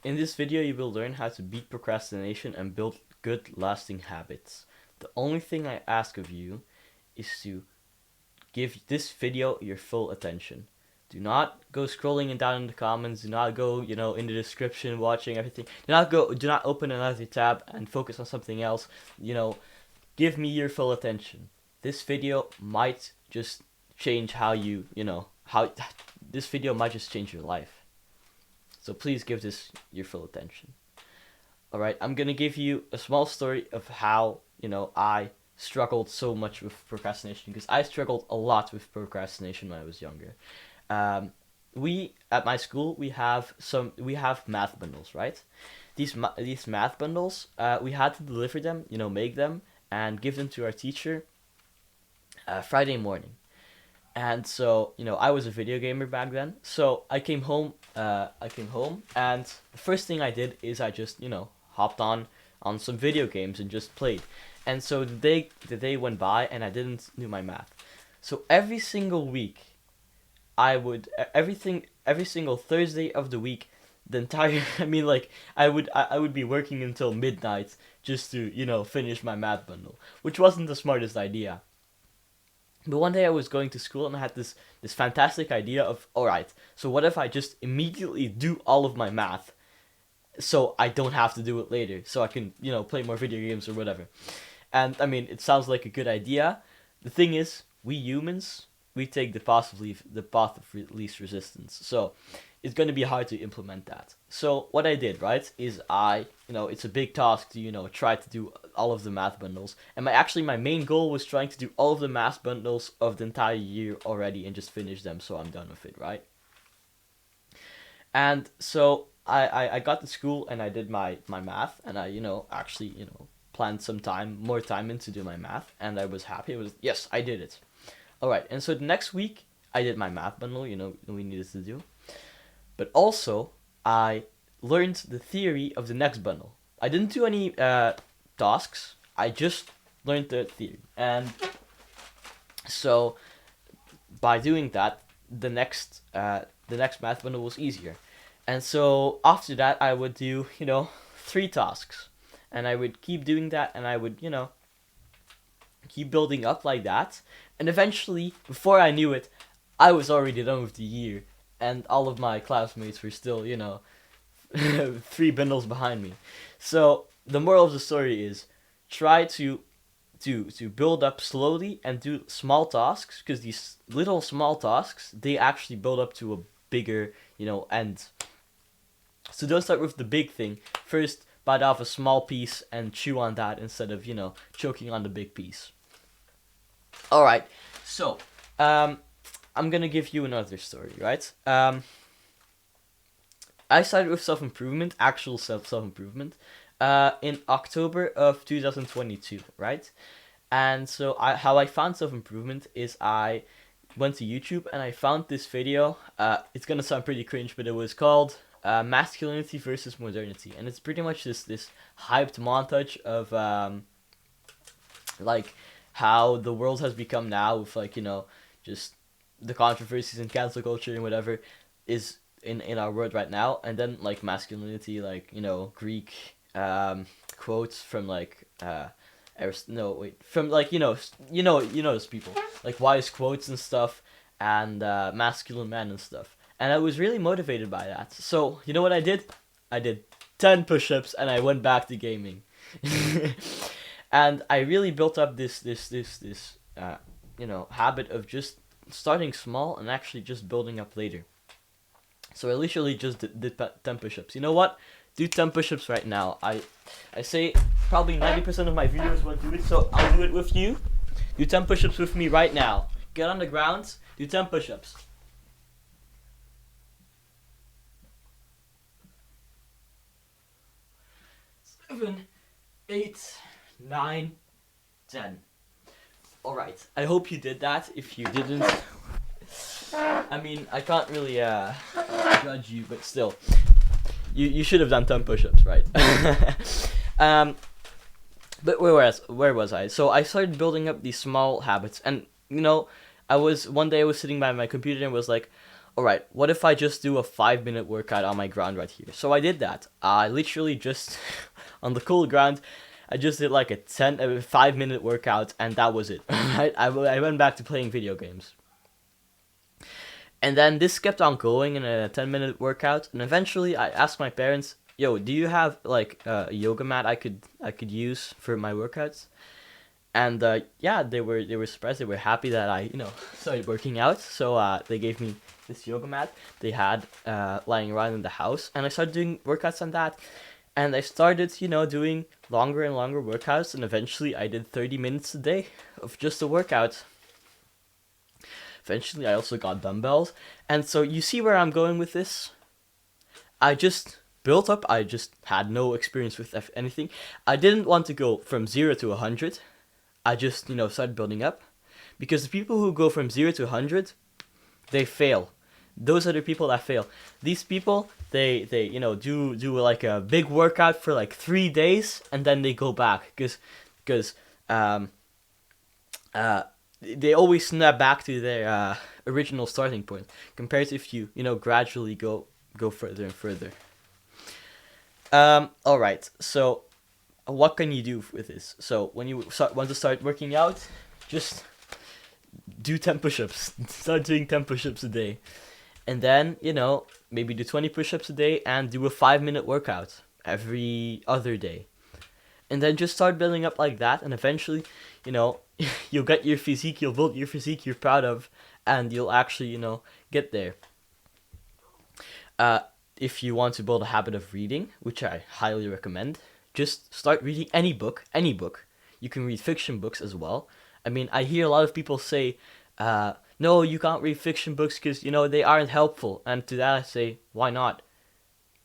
In this video, you will learn how to beat procrastination and build good, lasting habits. The only thing I ask of you is to give this video your full attention. Do not go scrolling down in the comments. Do not go, in the description watching everything. Do not open another tab and focus on something else. Give me your full attention. This video might just change how how this video might just change your life. So please give this your full attention. Alright, I'm gonna give you a small story of how, I struggled so much with procrastination, because I struggled a lot with procrastination when I was younger. We at my school we have math bundles, right? These math bundles, we had to deliver them, make them and give them to our teacher Friday morning. And so, I was a video gamer back then. So I came home, and the first thing I did is I just, hopped on some video games and just played. And so the day went by and I didn't do my math. So every single week, every single Thursday of the week, the entire, I would be working until midnight just to, finish my math bundle, which wasn't the smartest idea. But one day I was going to school and I had this fantastic idea of, alright, so what if I just immediately do all of my math so I don't have to do it later, so I can, play more video games or whatever. And, it sounds like a good idea. The thing is, we humans, we take the path of least resistance. So it's going to be hard to implement that. So what I did, right, is it's a big task to, try to do all of the math bundles. And my main goal was trying to do all of the math bundles of the entire year already and just finish them so I'm done with it, right? And so I got to school and I did my math, and I, actually, planned some more time in to do my math, and I was happy. Yes, I did it. Alright, and so the next week I did my math bundle, we needed to do. But also, I learned the theory of the next bundle. I didn't do any tasks. I just learned the theory. And so, by doing that, the next math bundle was easier. And so, after that, I would do, 3 tasks. And I would keep doing that, and I would, keep building up like that. And eventually, before I knew it, I was already done with the year. And all of my classmates were still, 3 bundles behind me. So the moral of the story is, try to build up slowly and do small tasks, because these little small tasks, they actually build up to a bigger, end. So don't start with the big thing. First, bite off a small piece and chew on that instead of, choking on the big piece. Alright, so, I'm gonna give you another story, right? I started with self-improvement, actual self-improvement, in October of 2022, right? And so how I found self-improvement is I went to YouTube and I found this video. It's gonna sound pretty cringe, but it was called Masculinity versus Modernity. And it's pretty much this hyped montage of, how the world has become now with, just the controversies and cancel culture and whatever is in our world right now, and then masculinity, Greek quotes from from those people, wise quotes and stuff, and masculine men and stuff. And I was really motivated by that. So you know what I did? I did 10 push-ups and I went back to gaming. And I really built up this habit of just starting small and actually just building up later. So I literally just did 10 push-ups. You know what? Do 10 push-ups right now. I say probably 90% of my viewers won't do it, so I'll do it with you. Do 10 push-ups with me right now. Get on the ground. Do 10 push-ups. 7, 8, 9, 10. Alright, I hope you did that. If you didn't, I can't really judge you, but still, you should have done 10 push-ups, right? But where was I? So I started building up these small habits, and one day I was sitting by my computer and was like, alright, what if I just do a 5-minute workout on my ground right here? So I did that. I literally just, on the cool ground, I just did like a 5-minute workout, and that was it. Right? I went back to playing video games. And then this kept on going in a 10-minute workout, and eventually I asked my parents, "Yo, do you have like a yoga mat I could use for my workouts?" And yeah, they were surprised. They were happy that I started working out. So they gave me this yoga mat they had lying around in the house, and I started doing workouts on that. And I started doing longer and longer workouts, and eventually I did 30 minutes a day of just a workout. Eventually, I also got dumbbells. And so you see where I'm going with this? I just built up. I just had no experience with anything. I didn't want to go from 0 to 100. I just, started building up. Because the people who go from 0 to 100, they fail. Those are the people that fail. These people, they do like a big workout for like 3 days, and then they go back. Because they always snap back to their original starting point, compared to if you gradually go further and further. All right, so what can you do with this? So when you want to start working out, just do 10 push-ups. Start doing 10 push-ups a day, and then maybe do 20 push-ups a day and do a 5-minute workout every other day. And then just start building up like that, and eventually, you'll get your physique, you'll build your physique you're proud of, and you'll actually, get there. If you want to build a habit of reading, which I highly recommend, just start reading any book. You can read fiction books as well. I mean, I hear a lot of people say, no, you can't read fiction books because, they aren't helpful. And to that I say, why not?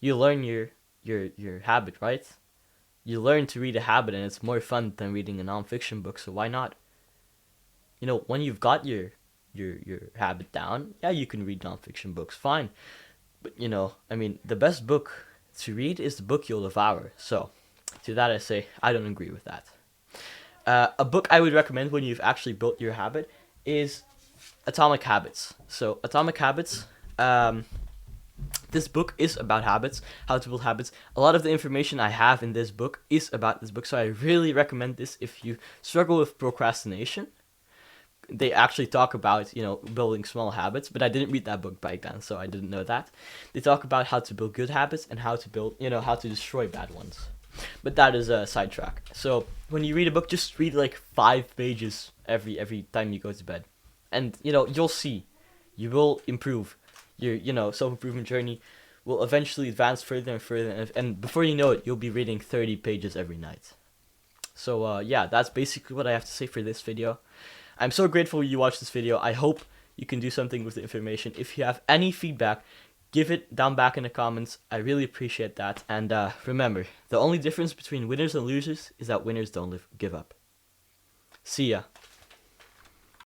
You learn your habit, right? You learn to read a habit, and it's more fun than reading a non-fiction book, so why not? When you've got your habit down, yeah, you can read non-fiction books, fine. But, the best book to read is the book you'll devour. So, to that I say, I don't agree with that. A book I would recommend when you've actually built your habit is Atomic Habits. So, Atomic Habits, this book is about habits, how to build habits. A lot of the information I have in this book is about this book, so I really recommend this if you struggle with procrastination. They actually talk about, building small habits, but I didn't read that book back then, so I didn't know that. They talk about how to build good habits and how to build, how to destroy bad ones. But that is a sidetrack. So when you read a book, just read like 5 pages every time you go to bed. And, you'll see. You will improve. Your, self-improvement journey will eventually advance further and further. And before you know it, you'll be reading 30 pages every night. So, yeah, that's basically what I have to say for this video. I'm so grateful you watched this video. I hope you can do something with the information. If you have any feedback, give it down back in the comments. I really appreciate that. And remember, the only difference between winners and losers is that winners don't give up. See ya.